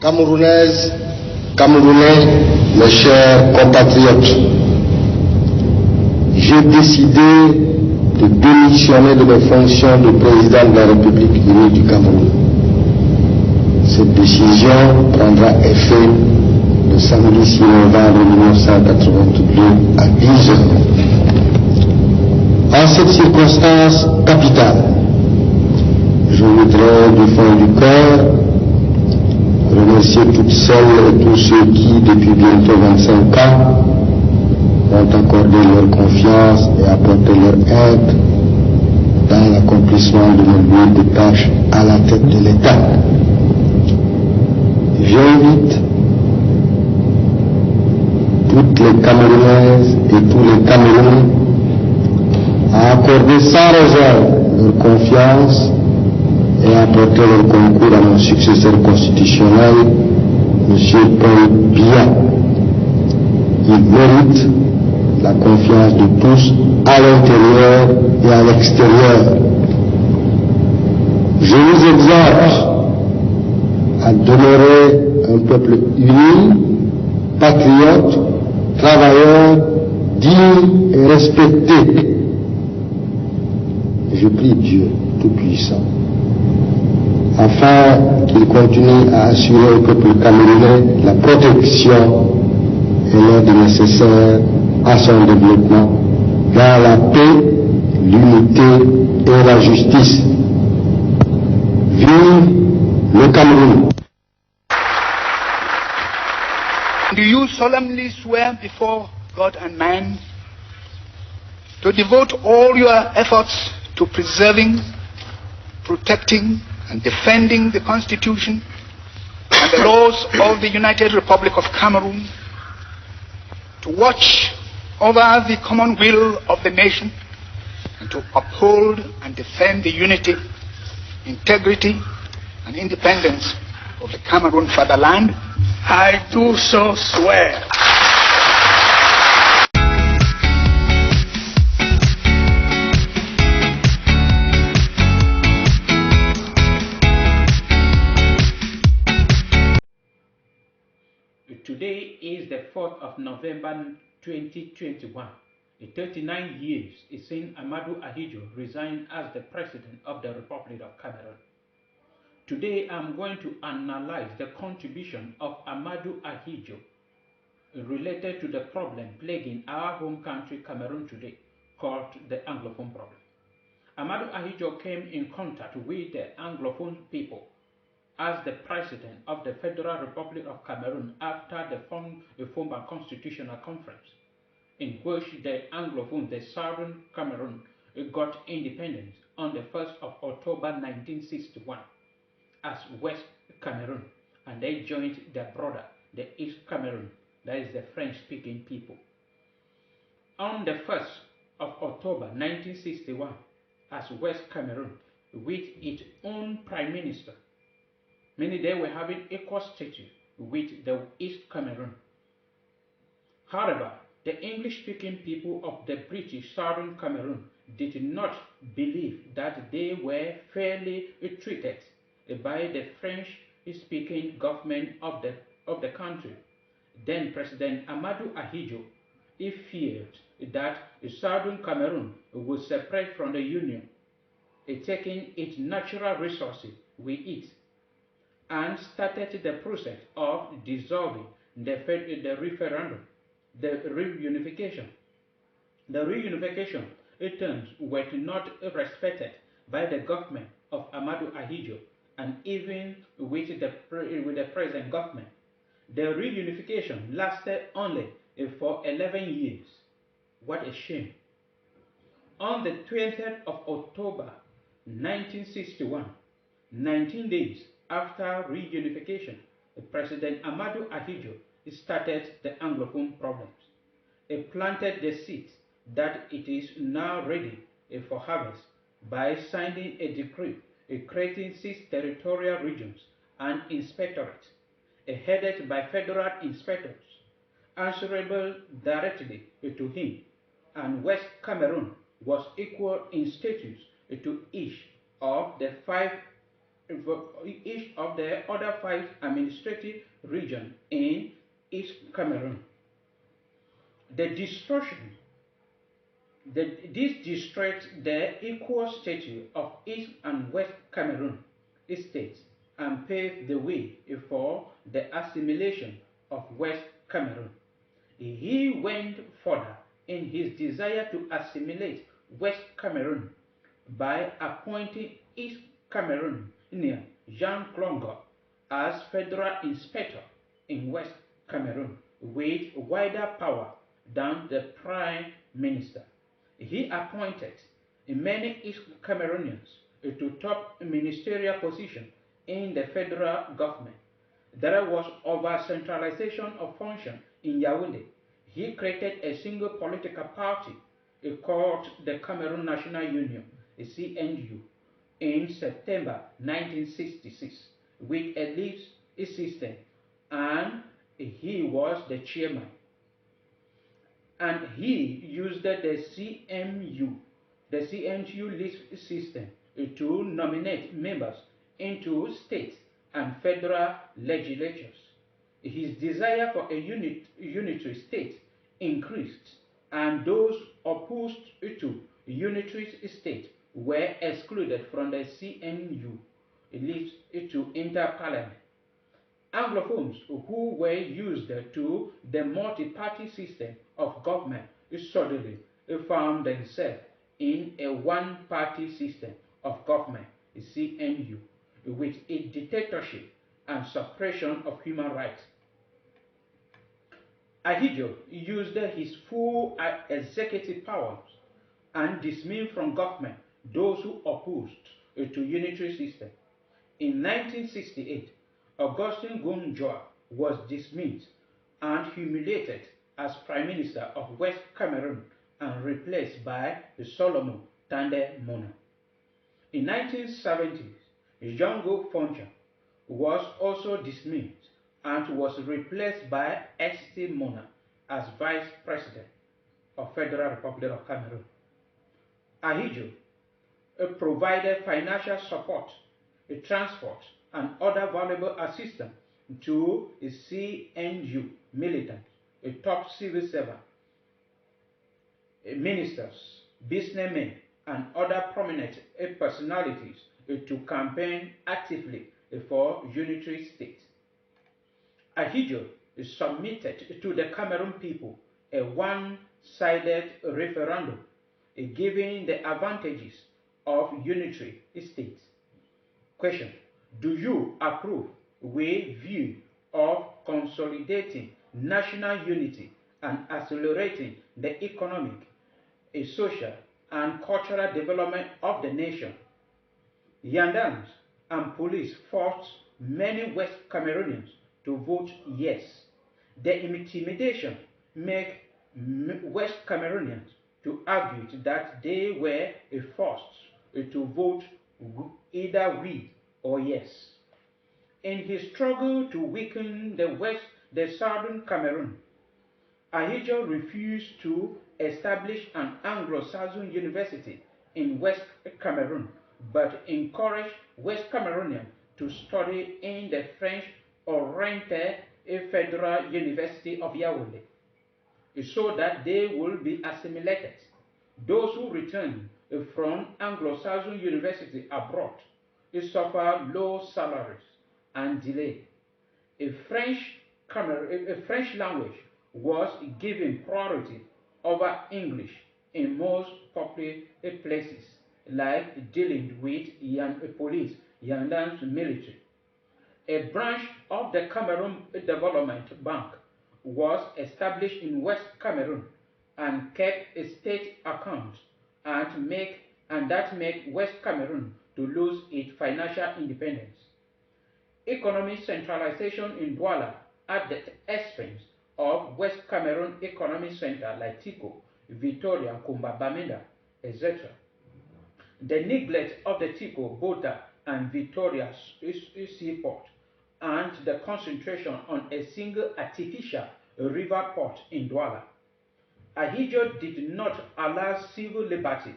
Camerounaises, Camerounais, mes chers compatriotes, j'ai décidé de démissionner de mes fonctions de président de la République unie du Cameroun. Cette décision prendra effet le samedi 6 novembre 1982 à 10 heures. En cette circonstance capitale, je voudrais du fond du cœur remercier toutes celles et tous ceux qui, depuis bientôt 25 ans, ont accordé leur confiance et apporté leur aide dans l'accomplissement de mes lourdes tâches à la tête de l'État. J'invite toutes les Camerounaises et tous les Camerounais à accorder sans réserve leur confiance et à apporter leur concours à mon successeur constitutionnel, M. Paul Biya. Il mérite la confiance de tous à l'intérieur et à l'extérieur. Je vous exhorte à demeurer un peuple uni, patriote, travailleur, digne et respecté. Je prie Dieu Tout-Puissant afin qu'il continue à assurer au peuple camerounais la protection et l'aide nécessaire à son développement dans la paix, l'unité et la justice. Vive le Cameroun. Do you solemnly swear before God and man to devote all your efforts to preserving, protecting, and defending the Constitution and the laws of the United Republic of Cameroon, to watch over the common will of the nation, and to uphold and defend the unity, integrity, and independence of the Cameroon fatherland? I do so swear. Today is the 4th of November 2021. In 39 years since Ahmadou Ahidjo resigned as the President of the Republic of Cameroon. Today I'm going to analyze the contribution of Ahmadou Ahidjo related to the problem plaguing our home country Cameroon today, called the Anglophone problem. Ahmadou Ahidjo came in contact with the Anglophone people as the President of the Federal Republic of Cameroon after the former Constitutional Conference, in which the Anglophone, the Southern Cameroon, got independence on the 1st of October 1961 as West Cameroon, and they joined their brother, the East Cameroon, that is the French-speaking people. On the 1st of October 1961, as West Cameroon, with its own Prime Minister, meaning they were having equal status with the East Cameroon. However, the English-speaking people of the British Southern Cameroon did not believe that they were fairly treated by the French-speaking government of the country. Then President Ahmadou Ahidjo feared that Southern Cameroon would separate from the Union, taking its natural resources with it, and started the process of dissolving the referendum, the reunification. The reunification terms were not respected by the government of Ahmadou Ahidjo and even with the present government. The reunification lasted only for 11 years. What a shame. On the 20th of October 1961, 19 days after reunification, President Ahmadou Ahidjo started the Anglophone problems. He planted the seed that it is now ready for harvest by signing a decree creating 6 territorial regions and inspectorates, headed by federal inspectors, answerable directly to him, and West Cameroon was equal in status to each of the other 5 administrative regions in East Cameroon. This destroyed the equal status of East and West Cameroon states and paved the way for the assimilation of West Cameroon. He went further in his desire to assimilate West Cameroon by appointing East Cameroonian Jean Klongo as federal inspector in West Cameroon with wider power than the prime minister. He appointed many East Cameroonians to top ministerial positions in the federal government. There was over-centralization of function in Yaoundé. He created a single political party called the Cameroon National Union, CNU, in September 1966 with a list system, and he was the chairman. And he used the CNU list system to nominate members into state and federal legislatures. His desire for a unitary state increased, and those opposed to unitary state were excluded from the CNU list to enter parliament. Anglophones who were used to the multi-party system of government suddenly found themselves in a one-party system of government, CNU, with its dictatorship and suppression of human rights. Ahidjo used his full executive powers and dismissed from government those who opposed to unitary system. In 1968, Augustin Gonjoa was dismissed and humiliated as Prime Minister of West Cameroon and replaced by Solomon Tande Mona. In 1970s, Anglophone was also dismissed and was replaced by St. Mona as Vice President of Federal Republic of Cameroon. Ahidjo provided financial support, transport, and other valuable assistance to CNU militants, top civil servants, ministers, businessmen, and other prominent personalities to campaign actively for unitary state. Ahidjo submitted to the Cameroon people a one-sided referendum giving the advantages of unitary state. Question: do you approve with view of consolidating national unity and accelerating the economic, social, and cultural development of the nation? Gendarmes and police forced many West Cameroonians to vote yes. The intimidation made West Cameroonians to argue that they were forced to vote either with or yes. In his struggle to weaken the southern Cameroon, Ahidjo refused to establish an Anglo-Saxon university in West Cameroon, but encouraged West Cameroonians to study in the French-oriented Federal University of Yaoundé, so that they would be assimilated. Those who returned from Anglo-Saxon university abroad suffered low salaries and delay. A French language was given priority over English in most popular places, like dealing with police, gendarmes, military. A branch of the Cameroon Development Bank was established in West Cameroon and kept state accounts and that made West Cameroon to lose its financial independence. Economic centralization in Douala at the expense of West Cameroon economic centers like Tiko, Victoria, Kumba, Bamenda, etc. The neglect of the Tiko, Bota, and Victoria's seaport, and the concentration on a single artificial river port in Douala. Ahidjo did not allow civil liberty,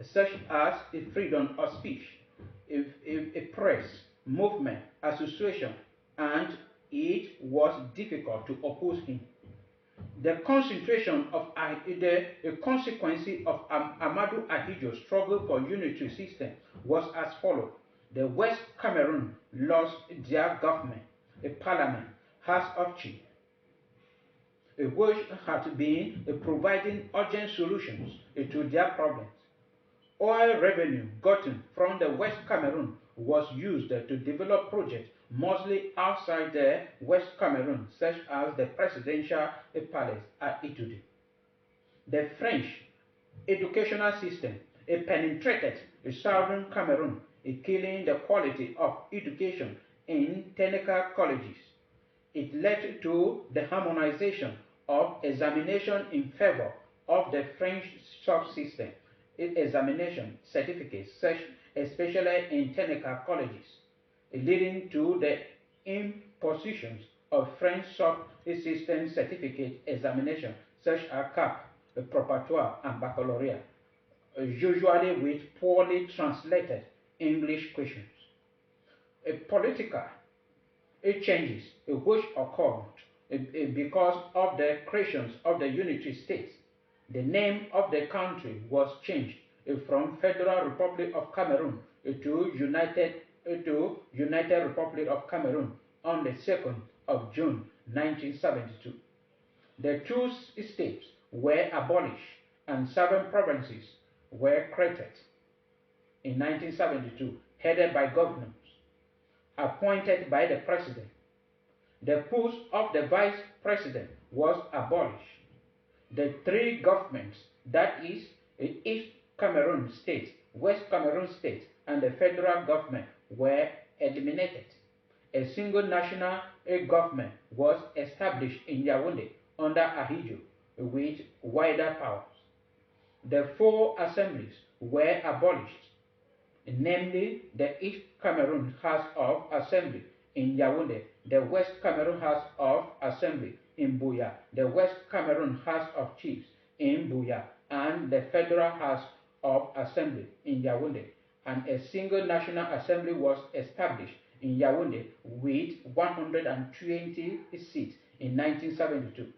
such as the freedom of speech, a press, movement, association, and it was difficult to oppose him. The concentration of the consequence of Ahmadou Ahidjo's struggle for unitary system was as follows. The West Cameroon lost their government, a parliament, House of Chiefs, which had been providing urgent solutions to their problems. Oil revenue gotten from the West Cameroon was used to develop projects mostly outside the West Cameroon, such as the presidential palace at Itude. The French educational system penetrated southern Cameroon, killing the quality of education in technical colleges. It led to the harmonization of examination in favor of the French subsystem examination certificates, especially in technical colleges, leading to the impositions of French subsystem certificate examination such as CAP, Préparatoire, and Baccalaureate, usually with poorly translated English questions. Political changes which occurred because of the creation of the unitary states. The name of the country was changed from Federal Republic of Cameroon to United Republic of Cameroon on the 2nd of June 1972. The two states were abolished and 7 provinces were created in 1972, headed by governors appointed by the president. The post of the vice president was abolished. The 3 governments, that is, East Cameroon State, West Cameroon State, and the federal government, were eliminated. A single national government was established in Yaoundé under Ahidjo with wider powers. The 4 assemblies were abolished, namely the East Cameroon House of Assembly in Yaoundé, the West Cameroon House of Assembly in Buea, the West Cameroon House of Chiefs in Buea, and the Federal House of Assembly in Yaoundé. And a single National Assembly was established in Yaoundé with 120 seats in 1972.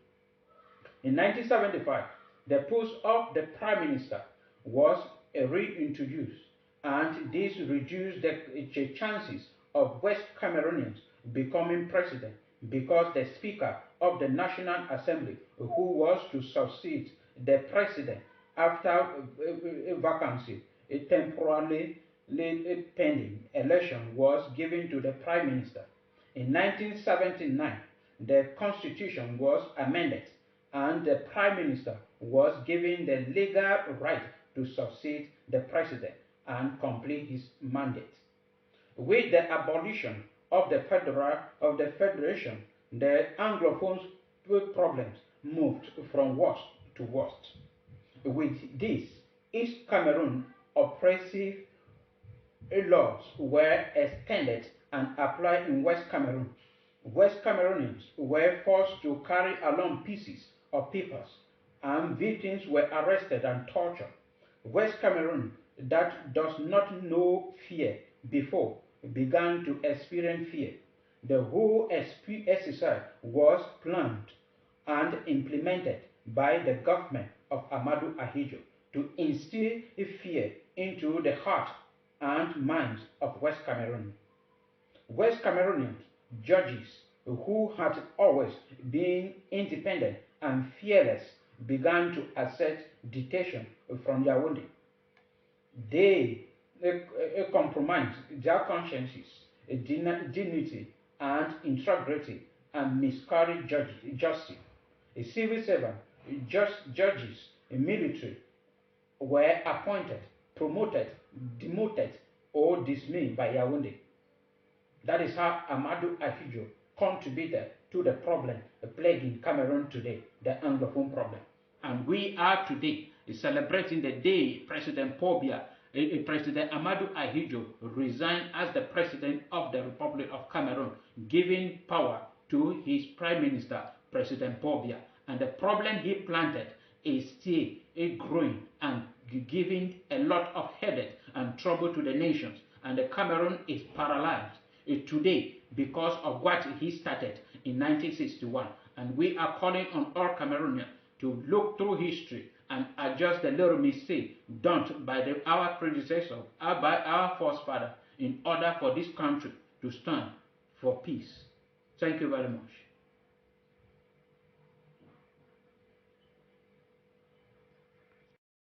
In 1975, the post of the Prime Minister was reintroduced, and this reduced the chances of West Cameroonians becoming president, because the Speaker of the National Assembly, who was to succeed the president after a vacancy temporarily pending election, was given to the Prime Minister. In 1979, the Constitution was amended, and the Prime Minister was given the legal right to succeed the president and complete his mandate. With the abolition of the federation, the Anglophone problems moved from worst to worst. With this, East Cameroon oppressive laws were extended and applied in West Cameroon. West Cameroonians were forced to carry along pieces of papers, and victims were arrested and tortured. West Cameroon, that does not know fear before, began to experience fear. The whole exercise was planned and implemented by the government of Ahmadou Ahidjo to instill fear into the heart and minds of West Cameroon. West Cameroonian judges, who had always been independent and fearless, began to accept dictation from Yaoundé. They compromised their consciences, dignity, and integrity, and miscarried justice. A civil servant, judges, military were appointed, promoted, demoted, or dismissed by Yaoundé. That is how Ahmadou Ahidjo contributed to the problem plaguing Cameroon today, the Anglophone problem. And we are today celebrating the day President Paul Biya President Ahmadou Ahidjo resigned as the president of the Republic of Cameroon, giving power to his prime minister, President Bobia. And the problem he planted is still growing and giving a lot of headache and trouble to the nations. And the Cameroon is paralyzed today because of what he started in 1961. And we are calling on all Cameroonians to look through history and adjust the little mistake done by our predecessor, by our forefathers, in order for this country to stand for peace. Thank you very much.